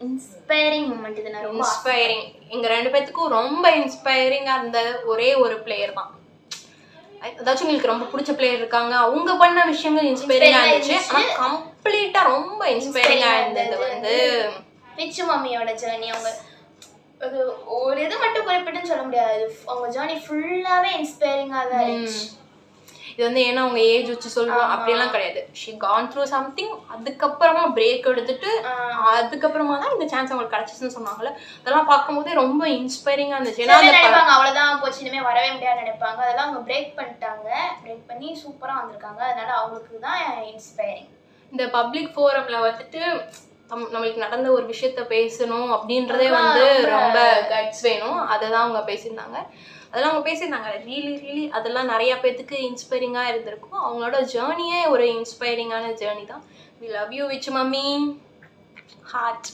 Inspiring moment இது. நான் ரொம்ப இன்ஸ்பைரிங், எங்க 2 பேத்துக்கும் ரொம்ப இன்ஸ்பைரிங்கா இருந்த ஒரே ஒரு பிளேயர் தான். ஏதாச்சும் உங்களுக்கு ரொம்ப பிடிச்ச பிளேயர் இருக்காங்க, அவங்க பண்ண விஷயங்கள் இன்ஸ்பைரிங்கா இருந்துச்சு. ஆனா கம்ப்ளீட்டா ரொம்ப இன்ஸ்பைரிங்கா இருந்தது வந்து ரிச்சு மம்மியோட ஜர்னி. அவங்க அது ஒரு இது மட்டும் குறிப்பிட்டுன்னு சொல்ல முடியாது, அவங்க ஜர்னி ஃபுல்லாவே இன்ஸ்பைரிங்கா தான் இருந்துச்சு. இது வந்து ஏன்னா அவங்க ஏஜ் வச்சு சொல்றோம் அப்படியெல்லாம் கிடையாது. She gone through something. அதுக்கப்புறமா பிரேக் எடுத்துட்டு அதுக்கப்புறமா தான் இந்த சான்ஸ் அவங்களுக்கு கிடைச்சிச்சுன்னு சொன்னாங்கல்ல. அதெல்லாம் பார்க்கும்போதே ரொம்ப இன்ஸ்பைரிங்கா இருந்துச்சு. ஏன்னா நினைப்பாங்க அவ்வளவுதான் போச்சு, இனிமே வரவே முடியாது நினைப்பாங்க. அதெல்லாம் அவங்க பிரேக் பண்ணிட்டாங்க, பிரேக் பண்ணி சூப்பரா வந்திருக்காங்க. அதனால அவங்களுக்கு தான் இன்ஸ்பைரிங். இந்த பப்ளிக் ஃபோரம்ல வந்துட்டு நம்மளுக்கு நடந்த ஒரு விஷயத்த பேசணும் அப்படின்றதே வந்து ரொம்ப கட்ஸ் வேணும். அதை தான் அவங்க பேசியிருந்தாங்க. அதெல்லாம் அவங்க பேசியிருந்தாங்க ரியலி அதெல்லாம் நிறைய பேத்துக்கு இன்ஸ்பைரிங்காக இருந்திருக்கும். அவங்களோட ஜேர்னியே ஒரு இன்ஸ்பைரிங்கான ஜேர்னி தான். We love you which mummy, heart.